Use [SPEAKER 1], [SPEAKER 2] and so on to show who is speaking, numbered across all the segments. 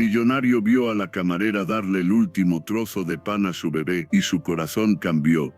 [SPEAKER 1] millonario vio a la camarera darle el último trozo de pan a su bebé y su corazón cambió.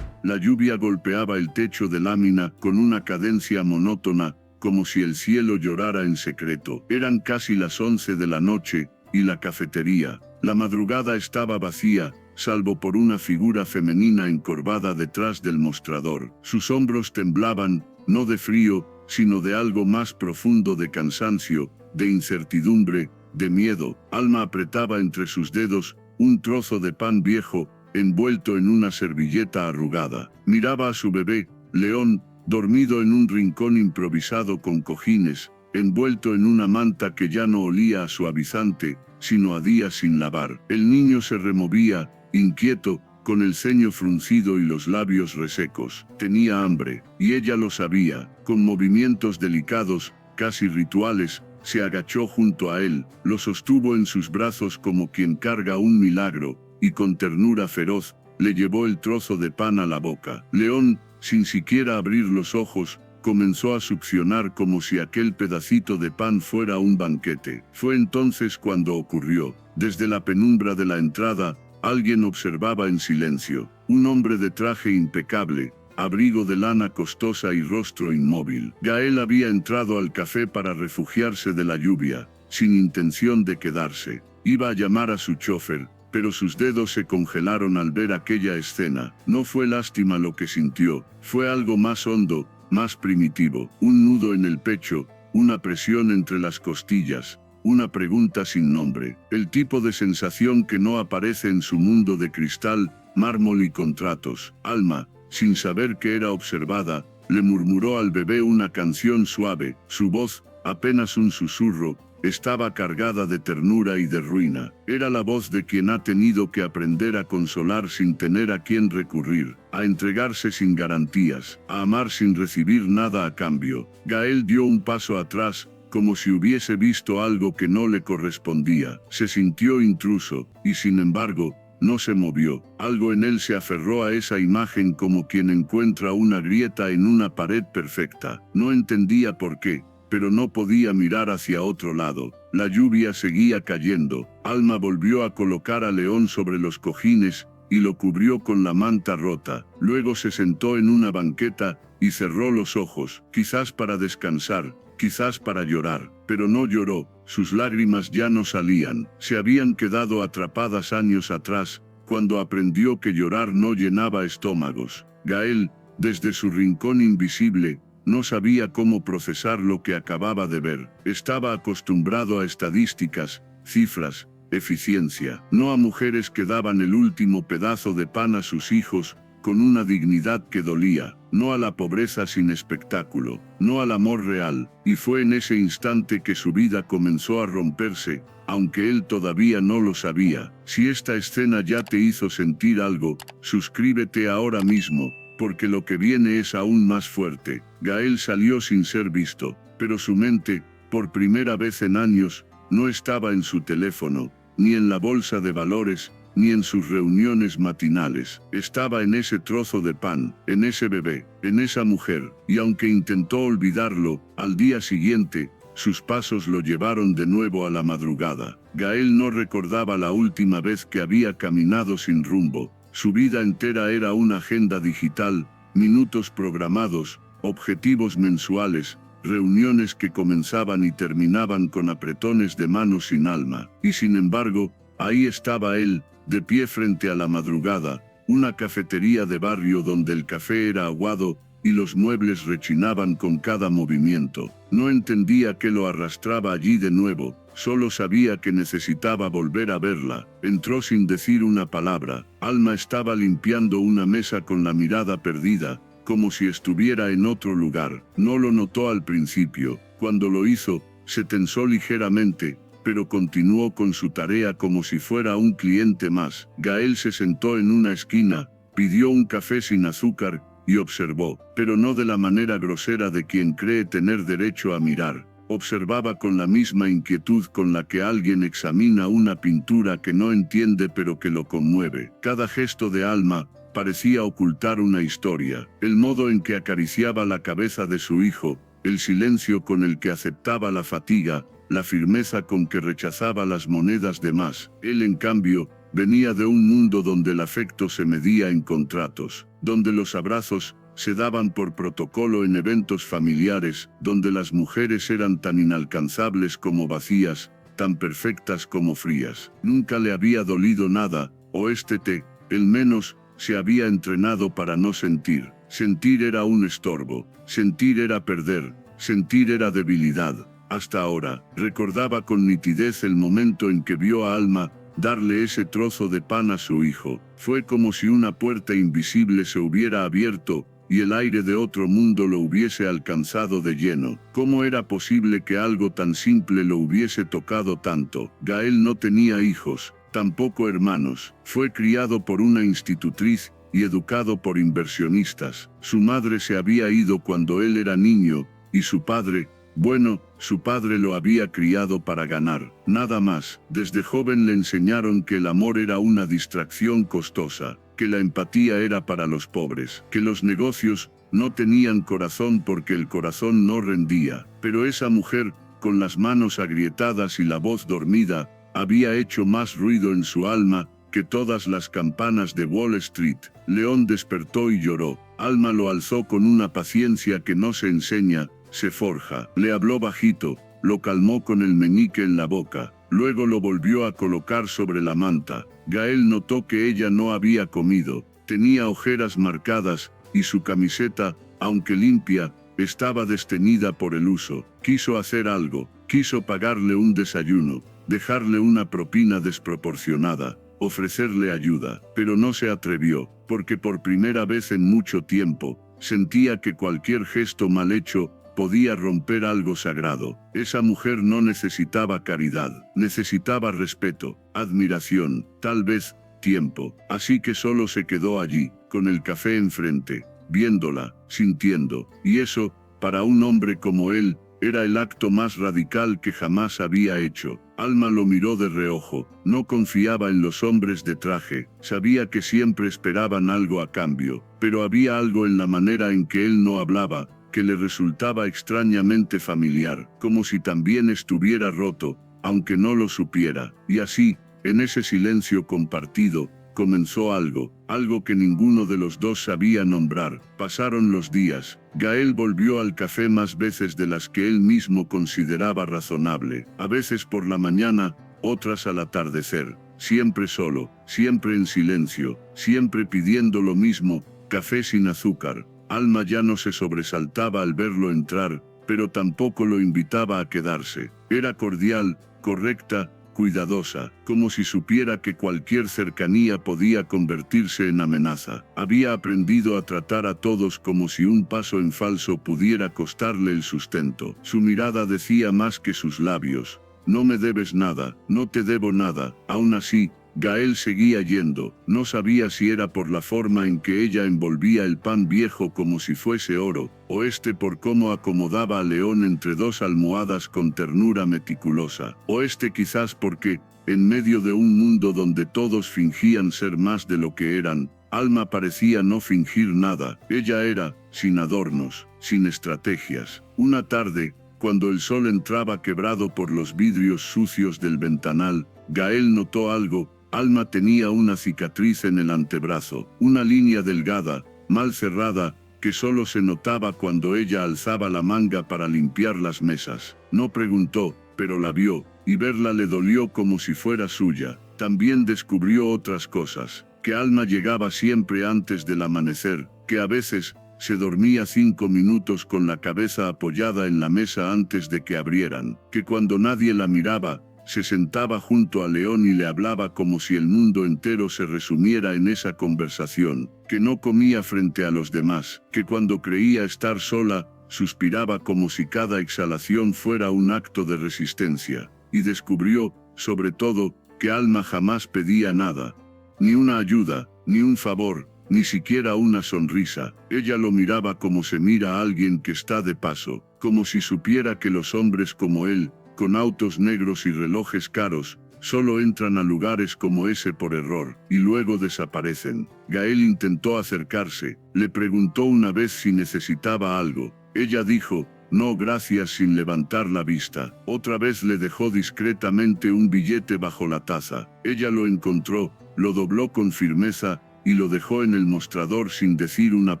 [SPEAKER 1] La lluvia golpeaba el techo de lámina con una cadencia monótona, como si el cielo llorara en secreto. Eran casi las 11 de la noche, y la cafetería. La madrugada estaba vacía, salvo por una figura femenina encorvada detrás del mostrador. Sus hombros temblaban, no de frío, sino de algo más profundo, de cansancio, de incertidumbre, de miedo. Alma apretaba entre sus dedos un trozo de pan viejo, envuelto en una servilleta arrugada. Miraba a su bebé, León, dormido en un rincón improvisado con cojines, envuelto en una manta que ya no olía a suavizante, sino a días sin lavar. El niño se removía, inquieto, con el ceño fruncido y los labios resecos. Tenía hambre, y ella lo sabía. Con movimientos delicados, casi rituales, se agachó junto a él, lo sostuvo en sus brazos como quien carga un milagro, y con ternura feroz, le llevó el trozo de pan a la boca. León, sin siquiera abrir los ojos, comenzó a succionar como si aquel pedacito de pan fuera un banquete. Fue entonces cuando ocurrió. Desde la penumbra de la entrada, alguien observaba en silencio. Un hombre de traje impecable, abrigo de lana costosa y rostro inmóvil. Gael había entrado al café para refugiarse de la lluvia, sin intención de quedarse. Iba a llamar a su chofer, pero sus dedos se congelaron al ver aquella escena. No fue lástima lo que sintió, fue algo más hondo, más primitivo. Un nudo en el pecho, una presión entre las costillas, una pregunta sin nombre. El tipo de sensación que no aparece en su mundo de cristal, mármol y contratos. Alma, sin saber que era observada, le murmuró al bebé una canción suave. Su voz, apenas un susurro, estaba cargada de ternura y de ruina. Era la voz de quien ha tenido que aprender a consolar sin tener a quien recurrir, a entregarse sin garantías, a amar sin recibir nada a cambio. Gael dio un paso atrás, como si hubiese visto algo que no le correspondía. Se sintió intruso, y sin embargo, no se movió. Algo en él se aferró a esa imagen como quien encuentra una grieta en una pared perfecta. No entendía por qué, pero no podía mirar hacia otro lado. La lluvia seguía cayendo. Alma volvió a colocar a León sobre los cojines, y lo cubrió con la manta rota. Luego se sentó en una banqueta, y cerró los ojos, quizás para descansar, quizás para llorar, pero no lloró. Sus lágrimas ya no salían, se habían quedado atrapadas años atrás, cuando aprendió que llorar no llenaba estómagos. Gael, desde su rincón invisible, no sabía cómo procesar lo que acababa de ver. Estaba acostumbrado a estadísticas, cifras, eficiencia, no a mujeres que daban el último pedazo de pan a sus hijos, con una dignidad que dolía, no a la pobreza sin espectáculo, no al amor real. Y fue en ese instante que su vida comenzó a romperse, aunque él todavía no lo sabía. Si esta escena ya te hizo sentir algo, suscríbete ahora mismo, porque lo que viene es aún más fuerte. Gael salió sin ser visto, pero su mente, por primera vez en años, no estaba en su teléfono, ni en la bolsa de valores, ni en sus reuniones matinales. Estaba en ese trozo de pan, en ese bebé, en esa mujer, y aunque intentó olvidarlo, al día siguiente, sus pasos lo llevaron de nuevo a la madrugada. Gael no recordaba la última vez que había caminado sin rumbo. Su vida entera era una agenda digital, minutos programados, objetivos mensuales, reuniones que comenzaban y terminaban con apretones de manos sin alma. Y sin embargo, ahí estaba él, de pie frente a la madrugada, una cafetería de barrio donde el café era aguado, y los muebles rechinaban con cada movimiento. No entendía qué lo arrastraba allí de nuevo, solo sabía que necesitaba volver a verla. Entró sin decir una palabra. Alma estaba limpiando una mesa con la mirada perdida, como si estuviera en otro lugar. No lo notó al principio. Cuando lo hizo, se tensó ligeramente, pero continuó con su tarea como si fuera un cliente más. Gael se sentó en una esquina, pidió un café sin azúcar, y observó, pero no de la manera grosera de quien cree tener derecho a mirar. Observaba con la misma inquietud con la que alguien examina una pintura que no entiende pero que lo conmueve. Cada gesto de Alma parecía ocultar una historia. El modo en que acariciaba la cabeza de su hijo, el silencio con el que aceptaba la fatiga, la firmeza con que rechazaba las monedas de más. Él, en cambio, venía de un mundo donde el afecto se medía en contratos, donde los abrazos se daban por protocolo en eventos familiares, donde las mujeres eran tan inalcanzables como vacías, tan perfectas como frías. Nunca le había dolido nada, o el menos, se había entrenado para no sentir. Sentir era un estorbo, sentir era perder, sentir era debilidad. Hasta ahora, recordaba con nitidez el momento en que vio a Alma darle ese trozo de pan a su hijo. Fue como si una puerta invisible se hubiera abierto, y el aire de otro mundo lo hubiese alcanzado de lleno. ¿Cómo era posible que algo tan simple lo hubiese tocado tanto? Gael no tenía hijos, tampoco hermanos. Fue criado por una institutriz y educado por inversionistas. Su madre se había ido cuando él era niño, y su padre, bueno, su padre lo había criado para ganar, nada más. Desde joven le enseñaron que el amor era una distracción costosa, que la empatía era para los pobres, que los negocios no tenían corazón porque el corazón no rendía. Pero esa mujer, con las manos agrietadas y la voz dormida, había hecho más ruido en su alma que todas las campanas de Wall Street. León despertó y lloró. Alma lo alzó con una paciencia que no se enseña, se forja. Le habló bajito, lo calmó con el meñique en la boca, luego lo volvió a colocar sobre la manta. Gael notó que ella no había comido, tenía ojeras marcadas, y su camiseta, aunque limpia, estaba desteñida por el uso. Quiso hacer algo, quiso pagarle un desayuno, dejarle una propina desproporcionada, ofrecerle ayuda, pero no se atrevió, porque por primera vez en mucho tiempo, sentía que cualquier gesto mal hecho podía romper algo sagrado. Esa mujer no necesitaba caridad, necesitaba respeto, admiración, tal vez tiempo. Así que solo se quedó allí, con el café enfrente, viéndola, sintiendo, y eso, para un hombre como él, era el acto más radical que jamás había hecho. Alma lo miró de reojo, no confiaba en los hombres de traje, sabía que siempre esperaban algo a cambio, pero había algo en la manera en que él no hablaba, que le resultaba extrañamente familiar, como si también estuviera roto, aunque no lo supiera. Y así, en ese silencio compartido, comenzó algo que ninguno de los dos sabía nombrar. Pasaron los días. Gael volvió al café más veces de las que él mismo consideraba razonable, a veces por la mañana, otras al atardecer, siempre solo, siempre en silencio, siempre pidiendo lo mismo, café sin azúcar. Alma ya no se sobresaltaba al verlo entrar, pero tampoco lo invitaba a quedarse. Era cordial, correcta, cuidadosa, como si supiera que cualquier cercanía podía convertirse en amenaza. Había aprendido a tratar a todos como si un paso en falso pudiera costarle el sustento. Su mirada decía más que sus labios. No me debes nada, no te debo nada. Aún así, Gael seguía yendo. No sabía si era por la forma en que ella envolvía el pan viejo como si fuese oro, o por cómo acomodaba a León entre dos almohadas con ternura meticulosa, o quizás porque, en medio de un mundo donde todos fingían ser más de lo que eran, Alma parecía no fingir nada. Ella era, sin adornos, sin estrategias. Una tarde, cuando el sol entraba quebrado por los vidrios sucios del ventanal, Gael notó algo. Alma tenía una cicatriz en el antebrazo, una línea delgada, mal cerrada, que solo se notaba cuando ella alzaba la manga para limpiar las mesas. No preguntó, pero la vio, y verla le dolió como si fuera suya. También descubrió otras cosas, que Alma llegaba siempre antes del amanecer, que a veces se dormía 5 minutos con la cabeza apoyada en la mesa antes de que abrieran, que cuando nadie la miraba, se sentaba junto a León y le hablaba como si el mundo entero se resumiera en esa conversación, que no comía frente a los demás, que cuando creía estar sola, suspiraba como si cada exhalación fuera un acto de resistencia, y descubrió, sobre todo, que Alma jamás pedía nada, ni una ayuda, ni un favor, ni siquiera una sonrisa. Ella lo miraba como se mira a alguien que está de paso, como si supiera que los hombres como él, con autos negros y relojes caros, solo entran a lugares como ese por error, y luego desaparecen. Gael intentó acercarse, le preguntó una vez si necesitaba algo. Ella dijo, No, gracias, sin levantar la vista. Otra vez le dejó discretamente un billete bajo la taza. Ella lo encontró, lo dobló con firmeza, y lo dejó en el mostrador sin decir una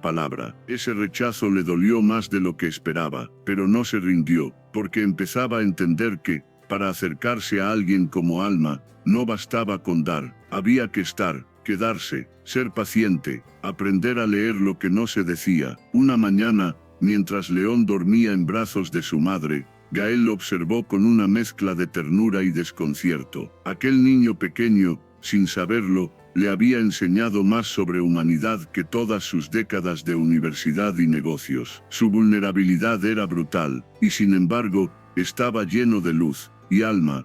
[SPEAKER 1] palabra. Ese rechazo le dolió más de lo que esperaba, pero no se rindió, porque empezaba a entender que, para acercarse a alguien como Alma, no bastaba con dar, había que estar, quedarse, ser paciente, aprender a leer lo que no se decía. Una mañana, mientras León dormía en brazos de su madre, Gael lo observó con una mezcla de ternura y desconcierto. Aquel niño pequeño, sin saberlo, le había enseñado más sobre humanidad que todas sus décadas de universidad y negocios. Su vulnerabilidad era brutal, y sin embargo, estaba lleno de luz. Y Alma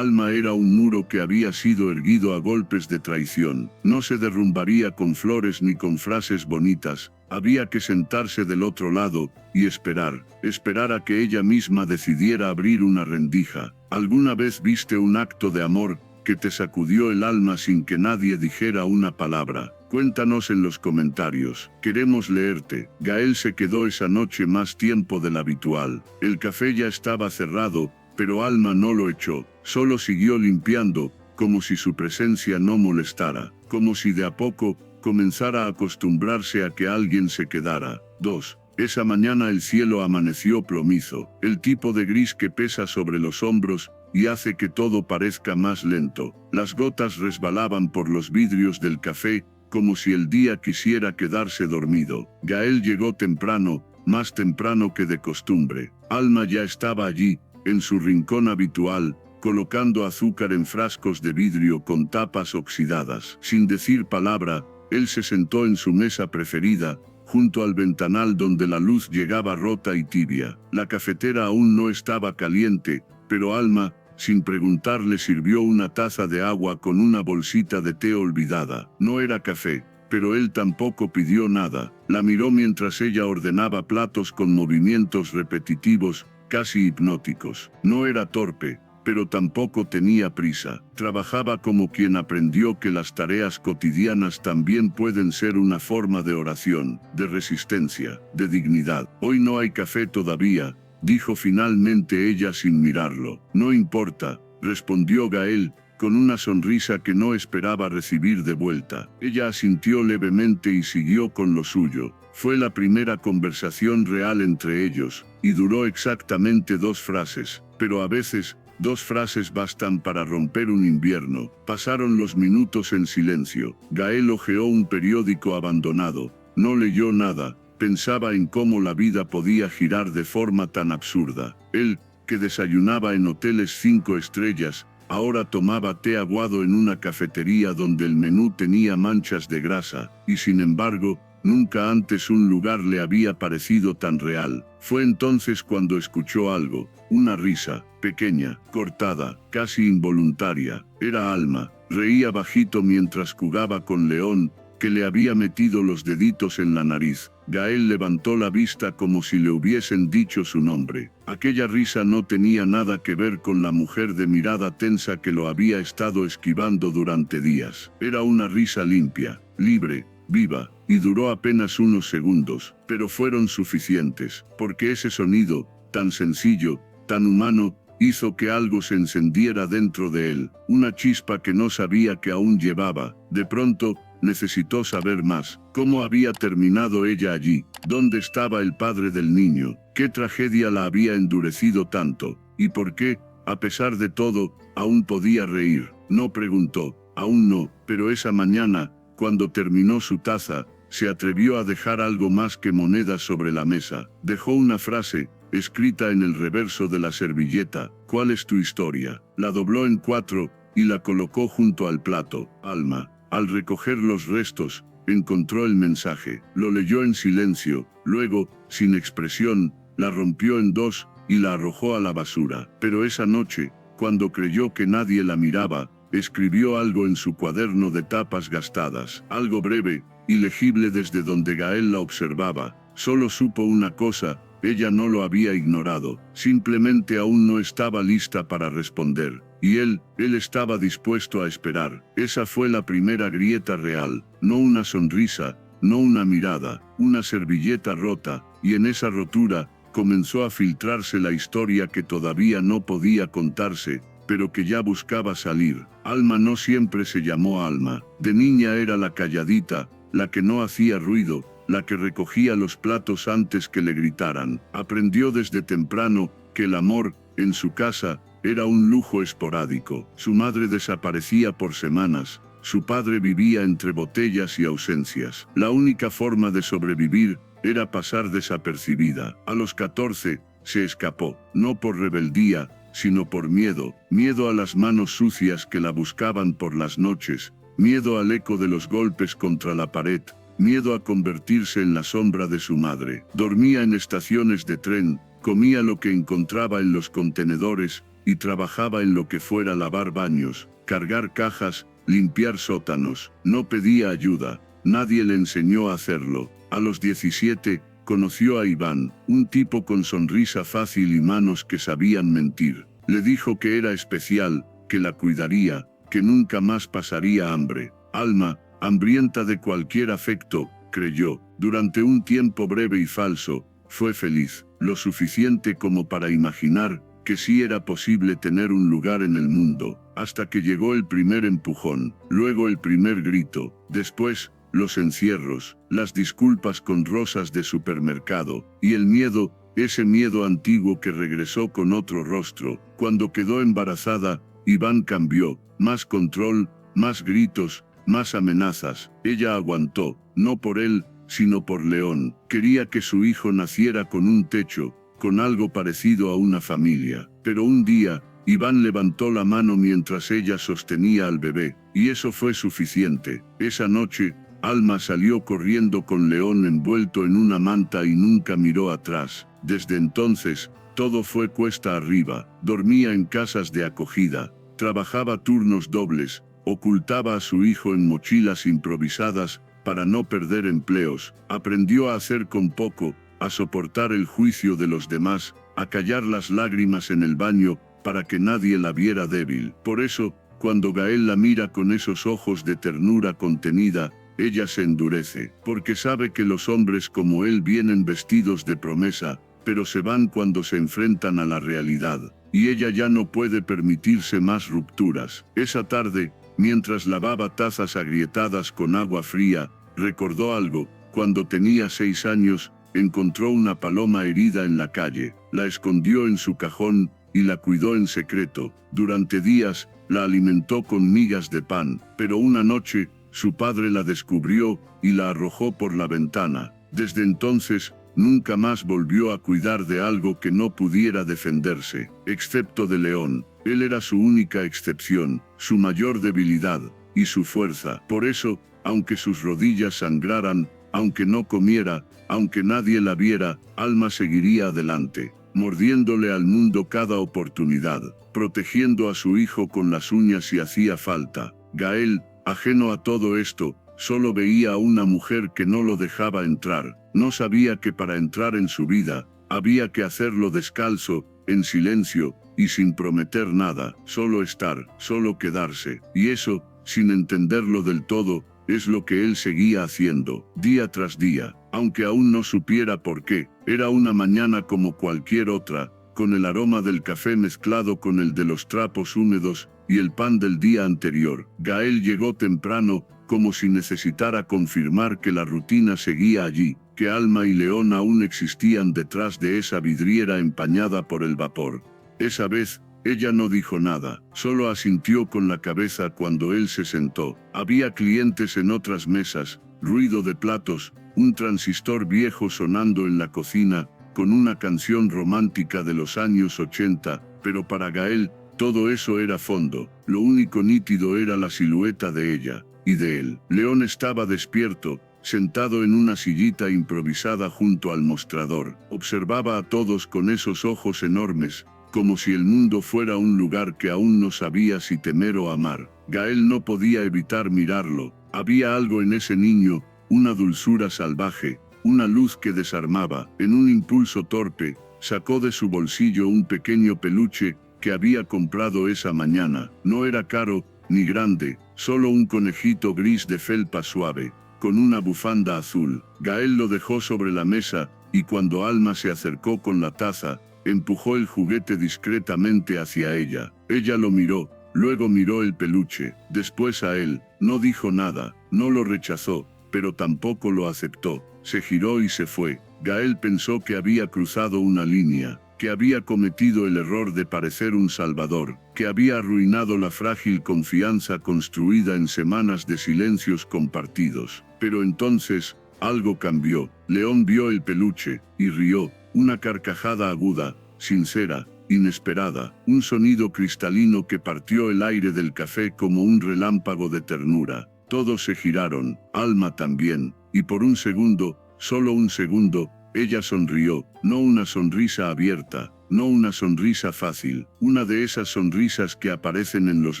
[SPEAKER 1] era un muro que había sido erguido a golpes de traición. No se derrumbaría con flores ni con frases bonitas. Había que sentarse del otro lado y esperar a que ella misma decidiera abrir una rendija. ¿Alguna vez viste un acto de amor que te sacudió el alma sin que nadie dijera una palabra? Cuéntanos en los comentarios. Queremos leerte. Gael se quedó esa noche más tiempo del habitual. El café ya estaba cerrado, pero Alma no lo echó. Solo siguió limpiando, como si su presencia no molestara, como si de a poco comenzara a acostumbrarse a que alguien se quedara. 2. Esa mañana el cielo amaneció plomizo, el tipo de gris que pesa sobre los hombros y hace que todo parezca más lento. Las gotas resbalaban por los vidrios del café, como si el día quisiera quedarse dormido. Gael llegó temprano, más temprano que de costumbre. Alma ya estaba allí, en su rincón habitual, colocando azúcar en frascos de vidrio con tapas oxidadas. Sin decir palabra, él se sentó en su mesa preferida, junto al ventanal donde la luz llegaba rota y tibia. La cafetera aún no estaba caliente, pero Alma, sin preguntar, le sirvió una taza de agua con una bolsita de té olvidada. No era café, pero él tampoco pidió nada. La miró mientras ella ordenaba platos con movimientos repetitivos, casi hipnóticos. No era torpe, pero tampoco tenía prisa. Trabajaba como quien aprendió que las tareas cotidianas también pueden ser una forma de oración, de resistencia, de dignidad. Hoy no hay café todavía, dijo finalmente ella sin mirarlo. No importa, respondió Gael, con una sonrisa que no esperaba recibir de vuelta. Ella asintió levemente y siguió con lo suyo. Fue la primera conversación real entre ellos, y duró exactamente 2 frases, pero a veces, 2 frases bastan para romper un invierno. Pasaron los minutos en silencio. Gael hojeó un periódico abandonado. No leyó nada. Pensaba en cómo la vida podía girar de forma tan absurda. Él, que desayunaba en hoteles 5 estrellas, ahora tomaba té aguado en una cafetería donde el menú tenía manchas de grasa, y sin embargo, nunca antes un lugar le había parecido tan real. Fue entonces cuando escuchó algo, una risa, pequeña, cortada, casi involuntaria. Era Alma. Reía bajito mientras jugaba con León, que le había metido los deditos en la nariz. Gael levantó la vista como si le hubiesen dicho su nombre. Aquella risa no tenía nada que ver con la mujer de mirada tensa que lo había estado esquivando durante días. Era una risa limpia, libre, viva, y duró apenas unos segundos, pero fueron suficientes, porque ese sonido, tan sencillo, tan humano, hizo que algo se encendiera dentro de él, una chispa que no sabía que aún llevaba. De pronto, necesitó saber más. ¿Cómo había terminado ella allí? ¿Dónde estaba el padre del niño? ¿Qué tragedia la había endurecido tanto? ¿Y por qué, a pesar de todo, aún podía reír? No preguntó, aún no, pero esa mañana, cuando terminó su taza, se atrevió a dejar algo más que monedas sobre la mesa. Dejó una frase, escrita en el reverso de la servilleta. ¿Cuál es tu historia? La dobló en 4, y la colocó junto al plato. Alma. Al recoger los restos, encontró el mensaje. Lo leyó en silencio, luego, sin expresión, la rompió en 2, y la arrojó a la basura. Pero esa noche, cuando creyó que nadie la miraba, escribió algo en su cuaderno de tapas gastadas. Algo breve, ilegible desde donde Gael la observaba. Solo supo una cosa, ella no lo había ignorado. Simplemente aún no estaba lista para responder. Y él estaba dispuesto a esperar. Esa fue la primera grieta real. No una sonrisa, no una mirada, una servilleta rota, y en esa rotura, comenzó a filtrarse la historia que todavía no podía contarse, pero que ya buscaba salir. Alma no siempre se llamó Alma. De niña era la calladita, la que no hacía ruido, la que recogía los platos antes que le gritaran. Aprendió desde temprano que el amor, en su casa, era un lujo esporádico. Su madre desaparecía por semanas. Su padre vivía entre botellas y ausencias. La única forma de sobrevivir era pasar desapercibida. A los 14, se escapó, no por rebeldía, sino por miedo. Miedo a las manos sucias que la buscaban por las noches. Miedo al eco de los golpes contra la pared. Miedo a convertirse en la sombra de su madre. Dormía en estaciones de tren, comía lo que encontraba en los contenedores, y trabajaba en lo que fuera lavar baños, cargar cajas, limpiar sótanos. No pedía ayuda, nadie le enseñó a hacerlo. A los 17, conoció a Iván, un tipo con sonrisa fácil y manos que sabían mentir. Le dijo que era especial, que la cuidaría, que nunca más pasaría hambre. Alma, hambrienta de cualquier afecto, creyó. Durante un tiempo breve y falso, fue feliz, lo suficiente como para imaginar que sí era posible tener un lugar en el mundo, hasta que llegó el primer empujón, luego el primer grito, después, los encierros, las disculpas con rosas de supermercado, y el miedo, ese miedo antiguo que regresó con otro rostro. Cuando quedó embarazada, Iván cambió, más control, más gritos, más amenazas. Ella aguantó, no por él, sino por León. Quería que su hijo naciera con un techo, con algo parecido a una familia. Pero un día, Iván levantó la mano mientras ella sostenía al bebé, y eso fue suficiente. Esa noche, Alma salió corriendo con León envuelto en una manta y nunca miró atrás. Desde entonces, todo fue cuesta arriba. Dormía en casas de acogida, trabajaba turnos dobles, ocultaba a su hijo en mochilas improvisadas para no perder empleos. Aprendió a hacer con poco, a soportar el juicio de los demás, a callar las lágrimas en el baño para que nadie la viera débil. Por eso, cuando Gael la mira con esos ojos de ternura contenida, ella se endurece, porque sabe que los hombres como él vienen vestidos de promesa, pero se van cuando se enfrentan a la realidad, y ella ya no puede permitirse más rupturas. Esa tarde, mientras lavaba tazas agrietadas con agua fría, recordó algo. Cuando tenía 6 años, encontró una paloma herida en la calle, la escondió en su cajón, y la cuidó en secreto. Durante días, la alimentó con migas de pan, pero una noche, su padre la descubrió, y la arrojó por la ventana. Desde entonces, nunca más volvió a cuidar de algo que no pudiera defenderse, excepto de León. Él era su única excepción, su mayor debilidad, y su fuerza. Por eso, aunque sus rodillas sangraran, aunque no comiera, aunque nadie la viera, Alma seguiría adelante, mordiéndole al mundo cada oportunidad, protegiendo a su hijo con las uñas si hacía falta. Gael, ajeno a todo esto, solo veía a una mujer que no lo dejaba entrar. No sabía que para entrar en su vida, había que hacerlo descalzo, en silencio, y sin prometer nada, solo estar, solo quedarse. Y eso, sin entenderlo del todo, es lo que él seguía haciendo, día tras día, aunque aún no supiera por qué. Era una mañana como cualquier otra, con el aroma del café mezclado con el de los trapos húmedos y el pan del día anterior. Gael llegó temprano, como si necesitara confirmar que la rutina seguía allí, que Alma y León aún existían detrás de esa vidriera empañada por el vapor. Esa vez, ella no dijo nada, solo asintió con la cabeza cuando él se sentó. Había clientes en otras mesas, ruido de platos, un transistor viejo sonando en la cocina, con una canción romántica de los años 80, pero para Gael, todo eso era fondo. Lo único nítido era la silueta de ella, y de él. León estaba despierto, sentado en una sillita improvisada junto al mostrador. Observaba a todos con esos ojos enormes, como si el mundo fuera un lugar que aún no sabía si temer o amar. Gael no podía evitar mirarlo. Había algo en ese niño, una dulzura salvaje, una luz que desarmaba. En un impulso torpe, sacó de su bolsillo un pequeño peluche que había comprado esa mañana. No era caro, ni grande, solo un conejito gris de felpa suave, con una bufanda azul. Gael lo dejó sobre la mesa, y cuando Alma se acercó con la taza, empujó el juguete discretamente hacia ella. Ella lo miró, luego miró el peluche, después a él, no dijo nada, no lo rechazó, pero tampoco lo aceptó. Se giró y se fue. Gael pensó que había cruzado una línea, que había cometido el error de parecer un salvador, que había arruinado la frágil confianza construida en semanas de silencios compartidos. Pero entonces, algo cambió. León vio el peluche, y rió, una carcajada aguda, sincera, inesperada, un sonido cristalino que partió el aire del café como un relámpago de ternura. Todos se giraron, Alma también, y por un segundo, solo un segundo, ella sonrió, no una sonrisa abierta, no una sonrisa fácil, una de esas sonrisas que aparecen en los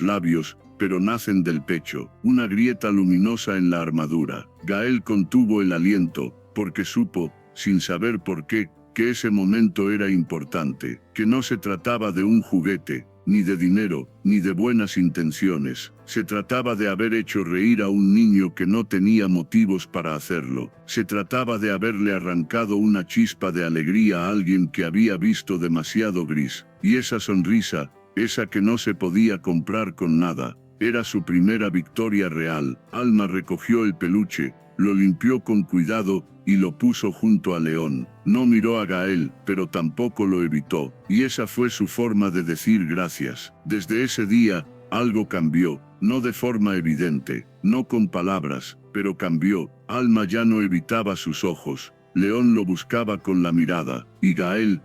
[SPEAKER 1] labios, pero nacen del pecho, una grieta luminosa en la armadura. Gael contuvo el aliento, porque supo, sin saber por qué, que ese momento era importante, que no se trataba de un juguete, ni de dinero, ni de buenas intenciones. Se trataba de haber hecho reír a un niño que no tenía motivos para hacerlo. Se trataba de haberle arrancado una chispa de alegría a alguien que había visto demasiado gris. Y esa sonrisa, esa que no se podía comprar con nada, era su primera victoria real. Alma recogió el peluche, lo limpió con cuidado, y lo puso junto a León. No miró a Gael, pero tampoco lo evitó, y esa fue su forma de decir gracias. Desde ese día, algo cambió, no de forma evidente, no con palabras, pero cambió. Alma ya no evitaba sus ojos, León lo buscaba con la mirada, y Gael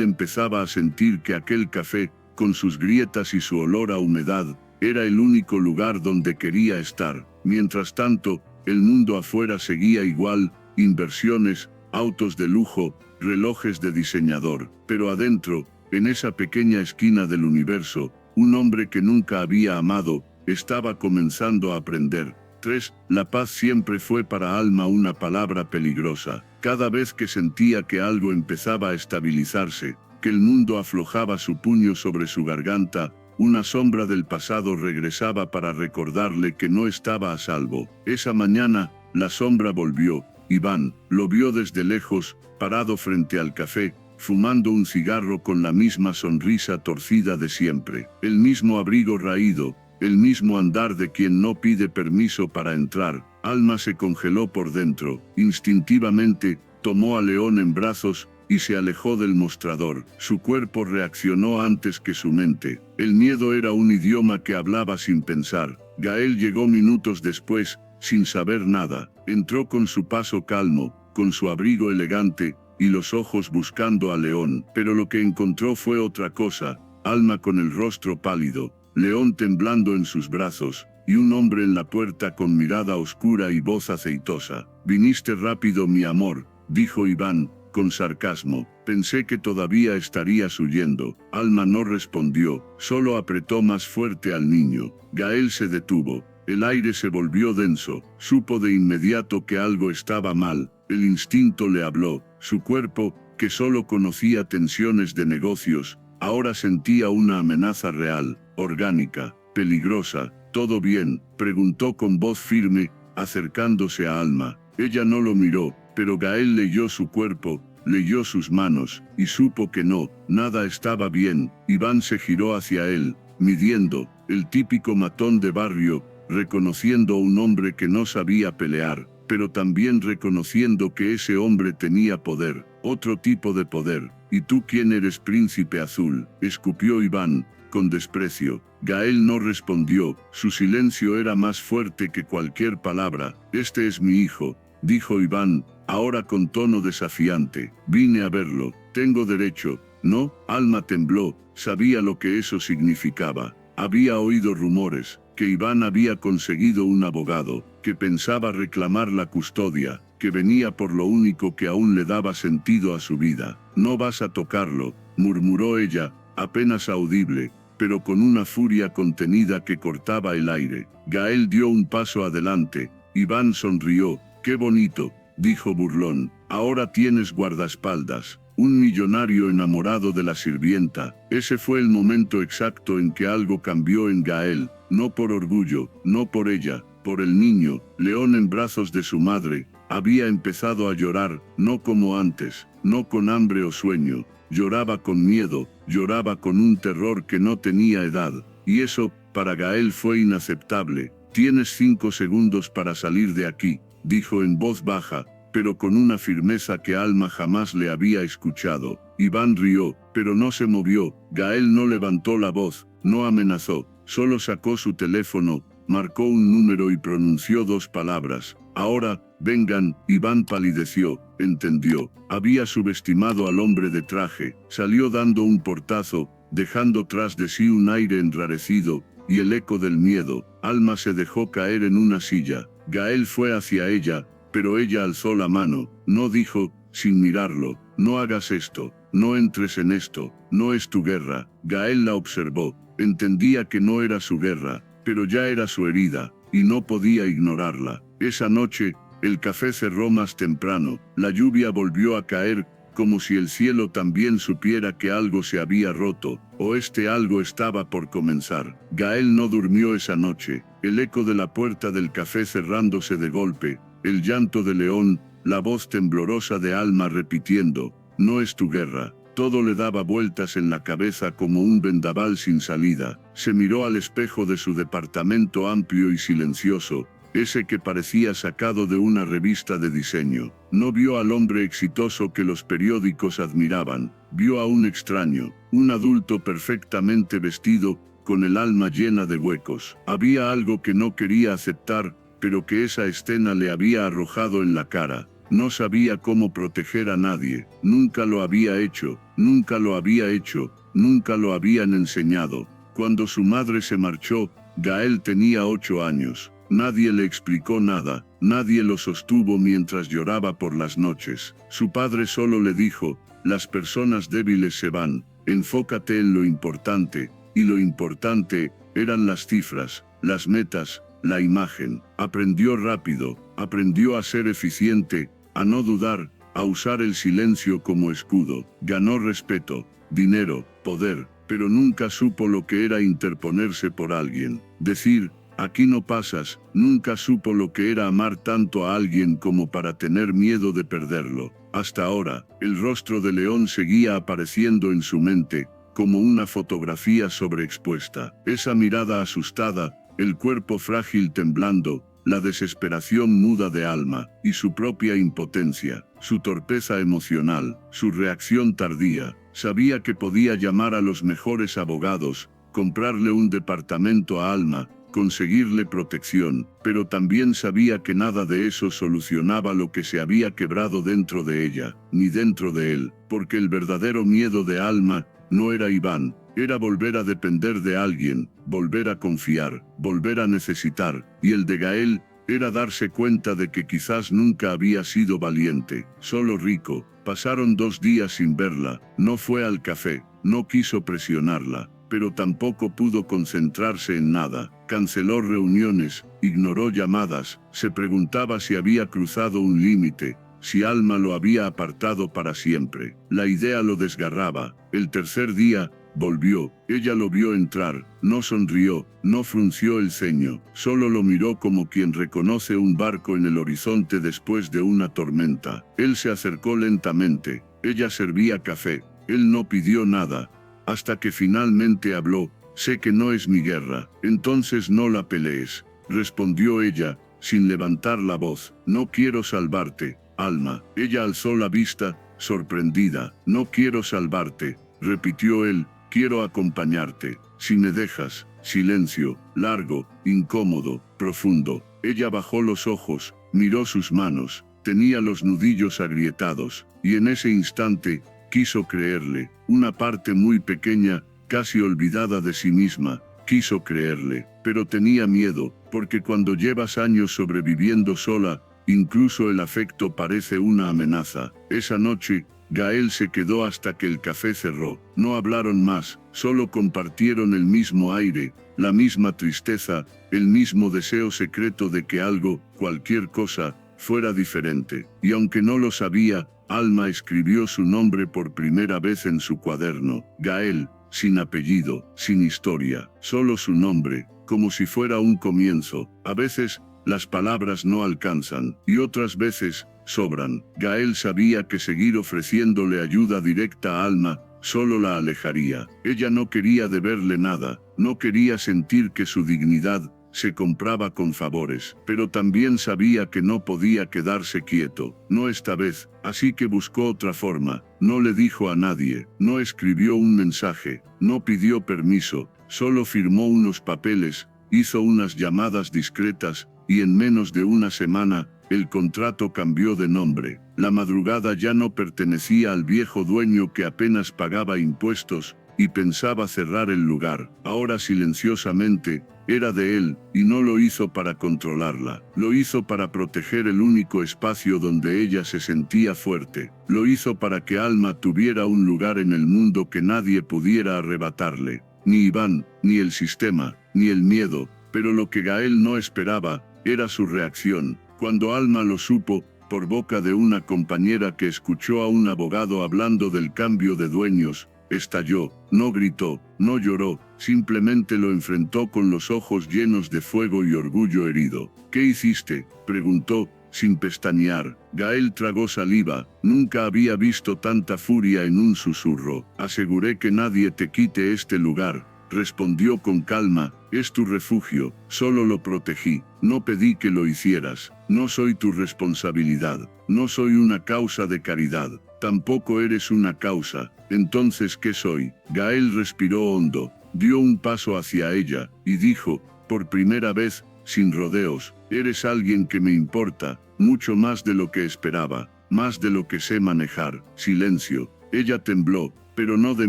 [SPEAKER 1] empezaba a sentir que aquel café, con sus grietas y su olor a humedad, era el único lugar donde quería estar. Mientras tanto, el mundo afuera seguía igual, inversiones, autos de lujo, relojes de diseñador. Pero adentro, en esa pequeña esquina del universo, un hombre que nunca había amado, estaba comenzando a aprender. 3. La paz siempre fue para Alma una palabra peligrosa. Cada vez que sentía que algo empezaba a estabilizarse, que el mundo aflojaba su puño sobre su garganta, una sombra del pasado regresaba para recordarle que no estaba a salvo. Esa mañana, la sombra volvió. Iván lo vio desde lejos, parado frente al café, fumando un cigarro con la misma sonrisa torcida de siempre, el mismo abrigo raído, el mismo andar de quien no pide permiso para entrar. Alma se congeló por dentro. Instintivamente, tomó a León en brazos y se alejó del mostrador. Su cuerpo reaccionó antes que su mente. El miedo era un idioma que hablaba sin pensar. Gael llegó minutos después, sin saber nada. Entró con su paso calmo, con su abrigo elegante, y los ojos buscando a León. Pero lo que encontró fue otra cosa. Alma con el rostro pálido, León temblando en sus brazos, y un hombre en la puerta con mirada oscura y voz aceitosa. «Viniste rápido, mi amor», dijo Iván, con sarcasmo. «Pensé que todavía estarías huyendo». Alma no respondió, solo apretó más fuerte al niño. Gael se detuvo. El aire se volvió denso. Supo de inmediato que algo estaba mal. El instinto le habló. Su cuerpo, que solo conocía tensiones de negocios, ahora sentía una amenaza real, orgánica, peligrosa. «¿Todo bien?», preguntó con voz firme, acercándose a Alma. Ella no lo miró, pero Gael leyó su cuerpo, leyó sus manos, y supo que no, nada estaba bien. Iván se giró hacia él, midiendo, el típico matón de barrio, reconociendo a un hombre que no sabía pelear, pero también reconociendo que ese hombre tenía poder, otro tipo de poder. «¿Y tú quién eres, príncipe azul?», escupió Iván, con desprecio. Gael no respondió, su silencio era más fuerte que cualquier palabra. «Este es mi hijo», dijo Iván, ahora con tono desafiante. «Vine a verlo, tengo derecho». «No», Alma tembló, sabía lo que eso significaba. Había oído rumores, que Iván había conseguido un abogado, que pensaba reclamar la custodia, que venía por lo único que aún le daba sentido a su vida. «No vas a tocarlo», murmuró ella, apenas audible, pero con una furia contenida que cortaba el aire. Gael dio un paso adelante. Iván sonrió. «Qué bonito», dijo burlón. «Ahora tienes guardaespaldas». Un millonario enamorado de la sirvienta. Ese fue el momento exacto en que algo cambió en Gael, no por orgullo, no por ella, por el niño. León en brazos de su madre, Había empezado a llorar, no como antes, no con hambre o sueño. Lloraba con miedo, lloraba con un terror que no tenía edad. Y eso, para Gael fue inaceptable. «Tienes 5 segundos para salir de aquí», dijo en voz baja, pero con una firmeza que Alma jamás le había escuchado. Iván rió, pero no se movió. Gael no levantó la voz, no amenazó, solo sacó su teléfono, marcó un número y pronunció 2 palabras. «Ahora, vengan». Iván palideció, entendió. Había subestimado al hombre de traje. Salió dando un portazo, dejando tras de sí un aire enrarecido y el eco del miedo. Alma se dejó caer en una silla. Gael fue hacia ella, pero ella alzó la mano. No dijo, sin mirarlo, «No hagas esto, no entres en esto, no es tu guerra». Gael la observó. Entendía que no era su guerra, pero ya era su herida, y no podía ignorarla. Esa noche, el café cerró más temprano. La lluvia volvió a caer, como si el cielo también supiera que algo se había roto, o este algo estaba por comenzar. Gael no durmió esa noche. El eco de la puerta del café cerrándose de golpe, el llanto de León, la voz temblorosa de Alma repitiendo, «No es tu guerra». Todo le daba vueltas en la cabeza como un vendaval sin salida. Se miró al espejo de su departamento amplio y silencioso, ese que parecía sacado de una revista de diseño. No vio al hombre exitoso que los periódicos admiraban. Vio a un extraño, un adulto perfectamente vestido, con el alma llena de huecos. Había algo que no quería aceptar, pero que esa escena le había arrojado en la cara. No sabía cómo proteger a nadie. Nunca lo había hecho, nunca lo había hecho, nunca lo habían enseñado. Cuando su madre se marchó, Gael tenía 8 años. Nadie le explicó nada, nadie lo sostuvo mientras lloraba por las noches. Su padre solo le dijo, «Las personas débiles se van, enfócate en lo importante», y lo importante eran las cifras, las metas, la imagen. Aprendió rápido, aprendió a ser eficiente, a no dudar, a usar el silencio como escudo. Ganó respeto, dinero, poder, pero nunca supo lo que era interponerse por alguien. Decir, «Aquí no pasas», nunca supo lo que era amar tanto a alguien como para tener miedo de perderlo. Hasta ahora, el rostro de León seguía apareciendo en su mente, como una fotografía sobreexpuesta. Esa mirada asustada, el cuerpo frágil temblando, la desesperación muda de Alma, y su propia impotencia, su torpeza emocional, su reacción tardía. Sabía que podía llamar a los mejores abogados, comprarle un departamento a Alma, conseguirle protección, pero también sabía que nada de eso solucionaba lo que se había quebrado dentro de ella, ni dentro de él, porque el verdadero miedo de Alma no era Iván, era volver a depender de alguien, volver a confiar, volver a necesitar, y el de Gael era darse cuenta de que quizás nunca había sido valiente, solo rico. Pasaron 2 días sin verla, no fue al café, no quiso presionarla, pero tampoco pudo concentrarse en nada. Canceló reuniones, ignoró llamadas, se preguntaba si había cruzado un límite, si Alma lo había apartado para siempre. La idea lo desgarraba. El tercer día, volvió. Ella lo vio entrar, no sonrió, no frunció el ceño, solo lo miró como quien reconoce un barco en el horizonte después de una tormenta. Él se acercó lentamente, ella servía café, él no pidió nada, hasta que finalmente habló. «Sé que no es mi guerra, entonces no la pelees», respondió ella, sin levantar la voz. «No quiero salvarte, Alma». Ella alzó la vista, sorprendida. «No quiero salvarte», repitió él, «quiero acompañarte. Si me dejas». Silencio, largo, incómodo, profundo. Ella bajó los ojos, miró sus manos, tenía los nudillos agrietados, y en ese instante, quiso creerle. Una parte muy pequeña, casi olvidada de sí misma, quiso creerle, pero tenía miedo, porque cuando llevas años sobreviviendo sola, incluso el afecto parece una amenaza. Esa noche, Gael se quedó hasta que el café cerró. No hablaron más, solo compartieron el mismo aire, la misma tristeza, el mismo deseo secreto de que algo, cualquier cosa, fuera diferente. Y aunque no lo sabía, Alma escribió su nombre por primera vez en su cuaderno. Gael, sin apellido, sin historia, solo su nombre, como si fuera un comienzo. A veces, las palabras no alcanzan, y otras veces, sobran. Gael sabía que seguir ofreciéndole ayuda directa a Alma solo la alejaría. Ella no quería deberle nada, no quería sentir que su dignidad se compraba con favores, pero también sabía que no podía quedarse quieto, no esta vez, así que buscó otra forma. No le dijo a nadie, no escribió un mensaje, no pidió permiso, solo firmó unos papeles, hizo unas llamadas discretas, y en menos de una semana, el contrato cambió de nombre. La madrugada ya no pertenecía al viejo dueño que apenas pagaba impuestos, y pensaba cerrar el lugar. Ahora silenciosamente, era de él, y no lo hizo para controlarla. Lo hizo para proteger el único espacio donde ella se sentía fuerte. Lo hizo para que Alma tuviera un lugar en el mundo que nadie pudiera arrebatarle. Ni Iván, ni el sistema, ni el miedo. Pero lo que Gael no esperaba, era su reacción. Cuando Alma lo supo, por boca de una compañera que escuchó a un abogado hablando del cambio de dueños, estalló, no gritó, no lloró, simplemente lo enfrentó con los ojos llenos de fuego y orgullo herido. ¿Qué hiciste?, preguntó, sin pestañear. Gael tragó saliva, nunca había visto tanta furia en un susurro. Aseguré que nadie te quite este lugar, respondió con calma, es tu refugio, solo lo protegí, no pedí que lo hicieras, no soy tu responsabilidad, no soy una causa de caridad, tampoco eres una causa, entonces ¿qué soy? Gael respiró hondo, dio un paso hacia ella, y dijo, por primera vez, sin rodeos, eres alguien que me importa, mucho más de lo que esperaba, más de lo que sé manejar. Silencio. Ella tembló, pero no de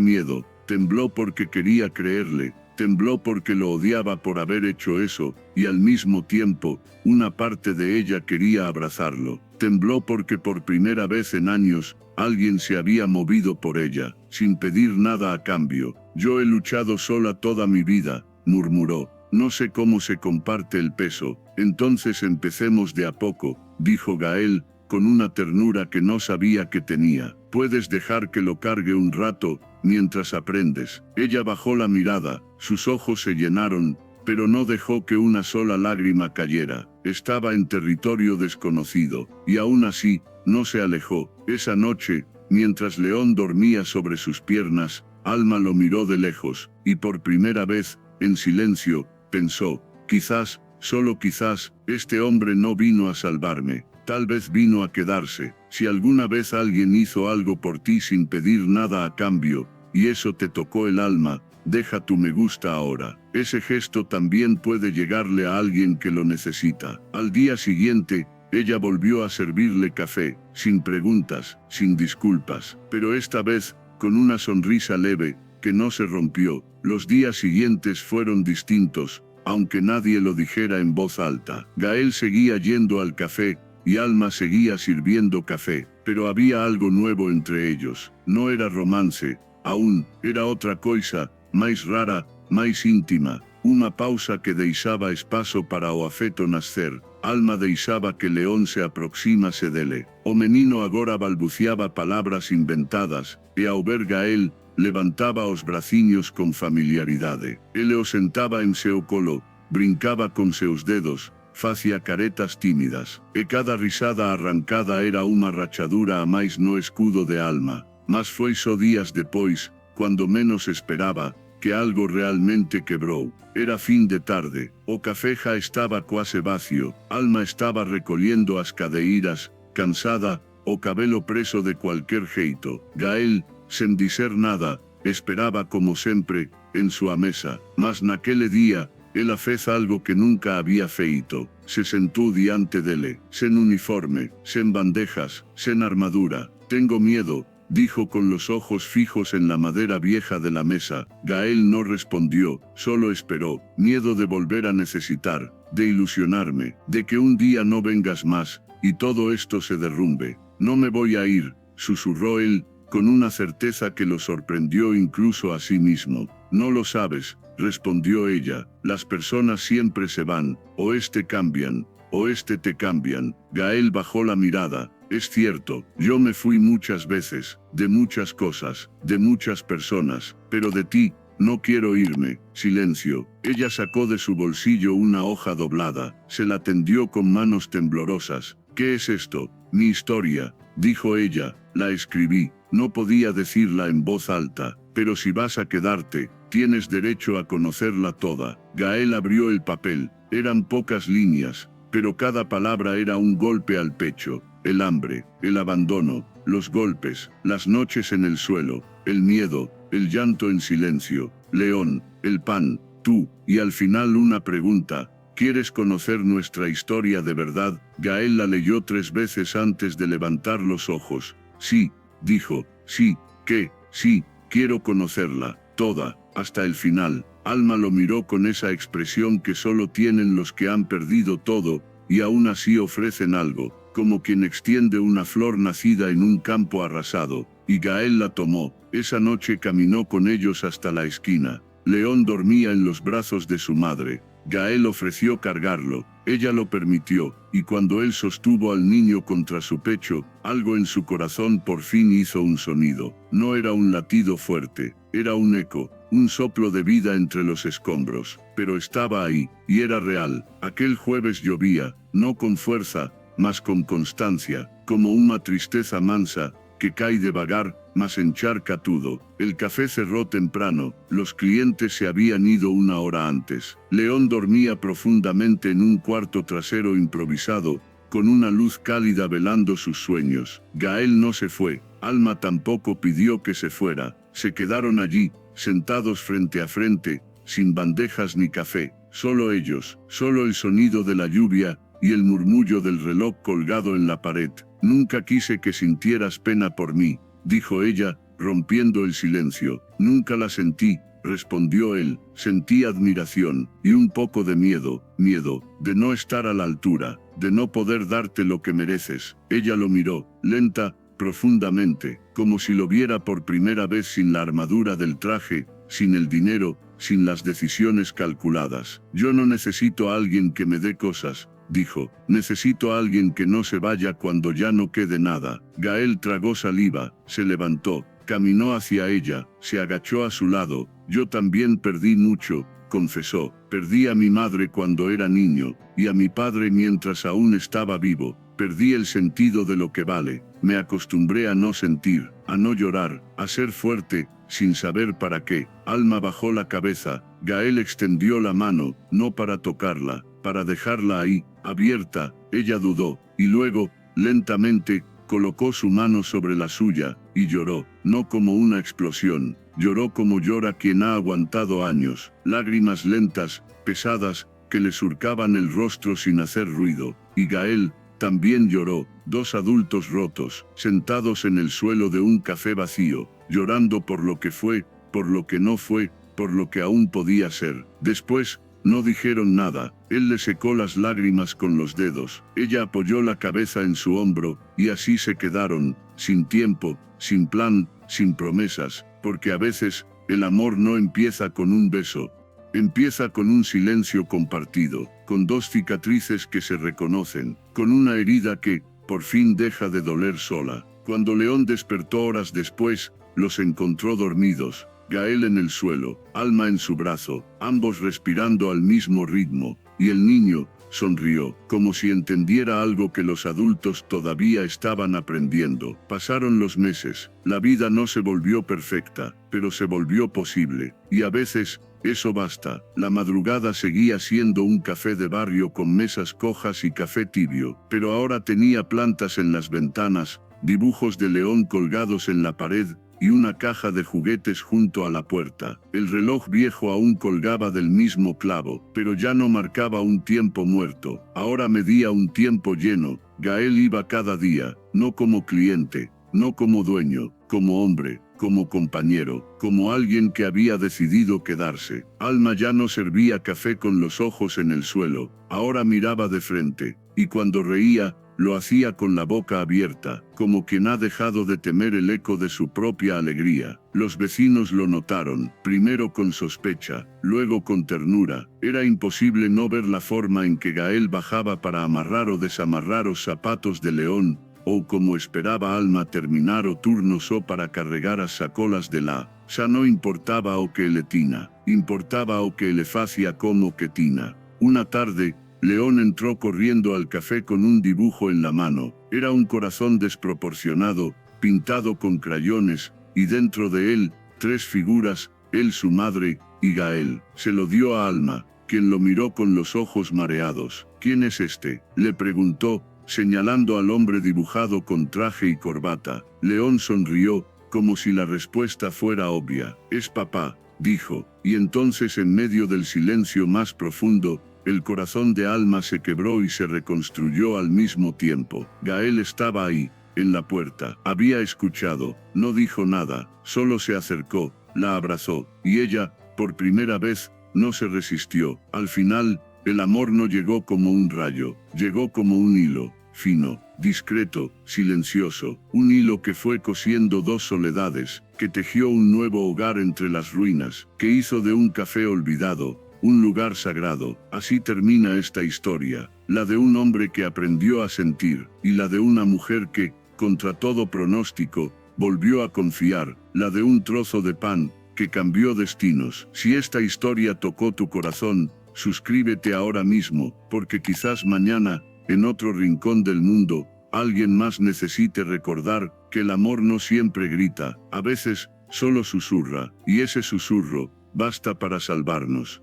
[SPEAKER 1] miedo, tembló porque quería creerle, tembló porque lo odiaba por haber hecho eso, y al mismo tiempo, una parte de ella quería abrazarlo. Tembló porque por primera vez en años, alguien se había movido por ella, sin pedir nada a cambio. Yo he luchado sola toda mi vida, murmuró. No sé cómo se comparte el peso, entonces empecemos de a poco, dijo Gael, con una ternura que no sabía que tenía. Puedes dejar que lo cargue un rato, mientras aprendes. Ella bajó la mirada, sus ojos se llenaron, pero no dejó que una sola lágrima cayera. Estaba en territorio desconocido, y aún así, no se alejó. Esa noche, mientras León dormía sobre sus piernas, Alma lo miró de lejos, y por primera vez, en silencio, pensó, quizás, solo quizás, este hombre no vino a salvarme, tal vez vino a quedarse. Si alguna vez alguien hizo algo por ti sin pedir nada a cambio, y eso te tocó el alma, deja tu me gusta ahora. Ese gesto también puede llegarle a alguien que lo necesita. Al día siguiente, ella volvió a servirle café, sin preguntas, sin disculpas, pero esta vez, con una sonrisa leve, que no se rompió. Los días siguientes fueron distintos, aunque nadie lo dijera en voz alta. Gael seguía yendo al café, y Alma seguía sirviendo café, pero había algo nuevo entre ellos. No era romance, aún, era otra cosa, más rara, más íntima. Una pausa que deixaba espaço para o afeto nascer. Alma deixaba que León se aproximase dele. O menino agora balbuciaba palabras inventadas, e ao ver Gael, levantaba os braciños con familiaridade. Ele o sentaba en seu colo, brincaba con seus dedos, facía caretas tímidas, e cada risada arrancada era unha rachadura a máis no escudo de Alma. Mas foi só días depois, cuando menos esperaba, que algo realmente quebrou. Era fin de tarde, o café já estaba quase vacío, Alma estaba recollendo as cadeiras, cansada, o cabelo preso de cualquier jeito. Gael, sen dizer nada, esperaba como sempre, en súa mesa, mas naquele día, ela fez algo que nunca había feito. Se sentou diante dele, sen uniforme, sen bandejas, sen armadura. Tengo miedo, dijo con los ojos fijos en la madera vieja de la mesa. Gael no respondió, solo esperó. Miedo de volver a necesitar, de ilusionarme, de que un día no vengas más, y todo esto se derrumbe. No me voy a ir, susurró él, con una certeza que lo sorprendió incluso a sí mismo. No lo sabes, respondió ella, las personas siempre se van, o cambian, o te cambian. Gael bajó la mirada. Es cierto, yo me fui muchas veces, de muchas cosas, de muchas personas, pero de ti, no quiero irme. Silencio. Ella sacó de su bolsillo una hoja doblada, se la tendió con manos temblorosas. ¿Qué es esto? Mi historia, dijo ella. La escribí. No podía decirla en voz alta, pero si vas a quedarte, tienes derecho a conocerla toda. Gael abrió el papel. Eran pocas líneas, pero cada palabra era un golpe al pecho. El hambre, el abandono, los golpes, las noches en el suelo, el miedo, el llanto en silencio, León, el pan, tú, y al final una pregunta. ¿Quieres conocer nuestra historia de verdad? Gael la leyó 3 veces antes de levantar los ojos. Sí, dijo, sí, ¿qué? Sí, quiero conocerla, toda, hasta el final. Alma lo miró con esa expresión que solo tienen los que han perdido todo, y aún así ofrecen algo, como quien extiende una flor nacida en un campo arrasado, y Gael la tomó. Esa noche caminó con ellos hasta la esquina. León dormía en los brazos de su madre. Gael ofreció cargarlo, ella lo permitió, y cuando él sostuvo al niño contra su pecho, algo en su corazón por fin hizo un sonido. No era un latido fuerte, era un eco, un soplo de vida entre los escombros, pero estaba ahí, y era real. Aquel jueves llovía, no con fuerza, mas con constancia, como una tristeza mansa, que cae de vagar, mas encharca todo. El café cerró temprano, los clientes se habían ido 1 hora antes. León dormía profundamente en un cuarto trasero improvisado, con una luz cálida velando sus sueños. Gael no se fue, Alma tampoco pidió que se fuera. Se quedaron allí, sentados frente a frente, sin bandejas ni café, solo ellos, solo el sonido de la lluvia, y el murmullo del reloj colgado en la pared. Nunca quise que sintieras pena por mí, dijo ella, rompiendo el silencio. Nunca la sentí, respondió él. Sentí admiración, y un poco de miedo, de no estar a la altura, de no poder darte lo que mereces. Ella lo miró, lenta, profundamente, como si lo viera por primera vez sin la armadura del traje, sin el dinero, sin las decisiones calculadas. Yo no necesito a alguien que me dé cosas, dijo, necesito a alguien que no se vaya cuando ya no quede nada. Gael tragó saliva, se levantó, caminó hacia ella, se agachó a su lado. Yo también perdí mucho, confesó. Perdí a mi madre cuando era niño, y a mi padre mientras aún estaba vivo. Perdí el sentido de lo que vale. Me acostumbré a no sentir, a no llorar, a ser fuerte, sin saber para qué. Alma bajó la cabeza. Gael extendió la mano, no para tocarla, para dejarla ahí, abierta. Ella dudó, y luego, lentamente, colocó su mano sobre la suya, y lloró, no como una explosión, lloró como llora quien ha aguantado años, lágrimas lentas, pesadas, que le surcaban el rostro sin hacer ruido. Y Gael también lloró, 2 adultos rotos, sentados en el suelo de un café vacío, llorando por lo que fue, por lo que no fue, por lo que aún podía ser. Después, no dijeron nada. Él le secó las lágrimas con los dedos. Ella apoyó la cabeza en su hombro, y así se quedaron, sin tiempo, sin plan, sin promesas, porque a veces, el amor no empieza con un beso. Empieza con un silencio compartido, con 2 cicatrices que se reconocen, con una herida que, por fin deja de doler sola. Cuando León despertó horas después, los encontró dormidos. Gael en el suelo, Alma en su brazo, ambos respirando al mismo ritmo, y el niño sonrió, como si entendiera algo que los adultos todavía estaban aprendiendo. Pasaron los meses, la vida no se volvió perfecta, pero se volvió posible, y a veces, eso basta. La madrugada seguía siendo un café de barrio con mesas cojas y café tibio, pero ahora tenía plantas en las ventanas, dibujos de león colgados en la pared, y una caja de juguetes junto a la puerta. El reloj viejo aún colgaba del mismo clavo, pero ya no marcaba un tiempo muerto, ahora medía un tiempo lleno. Gael iba cada día, no como cliente, no como dueño, como hombre, como compañero, como alguien que había decidido quedarse. Alma ya no servía café con los ojos en el suelo, ahora miraba de frente, y cuando reía, lo hacía con la boca abierta, como quien ha dejado de temer el eco de su propia alegría. Los vecinos lo notaron, primero con sospecha, luego con ternura. Era imposible no ver la forma en que Gael bajaba para amarrar o desamarrar los zapatos de León, o como esperaba Alma terminar o turno só para carregar as sacolas de lá. Xa non importaba o que ele tina, importaba o que ele facía como que tina. Una tarde, León entró corriendo al café con un dibujo en la mano. Era un corazón desproporcionado, pintado con crayones, y dentro de él, 3 figuras, él, su madre, y Gael. Se lo dio a Alma, quien lo miró con los ojos mareados. ¿Quién es este?, le preguntó, señalando al hombre dibujado con traje y corbata. León sonrió, como si la respuesta fuera obvia. Es papá, dijo, y entonces en medio del silencio más profundo, el corazón de Alma se quebró y se reconstruyó al mismo tiempo. Gael estaba ahí, en la puerta. Había escuchado, no dijo nada, solo se acercó, la abrazó, y ella, por primera vez, no se resistió. Al final, el amor no llegó como un rayo, llegó como un hilo, fino, discreto, silencioso, un hilo que fue cosiendo 2 soledades, que tejió un nuevo hogar entre las ruinas, que hizo de un café olvidado un lugar sagrado. Así termina esta historia, la de un hombre que aprendió a sentir, y la de una mujer que, contra todo pronóstico, volvió a confiar, la de un trozo de pan, que cambió destinos. Si esta historia tocó tu corazón, suscríbete ahora mismo, porque quizás mañana, en otro rincón del mundo, alguien más necesite recordar que el amor no siempre grita, a veces, solo susurra, y ese susurro, basta para salvarnos.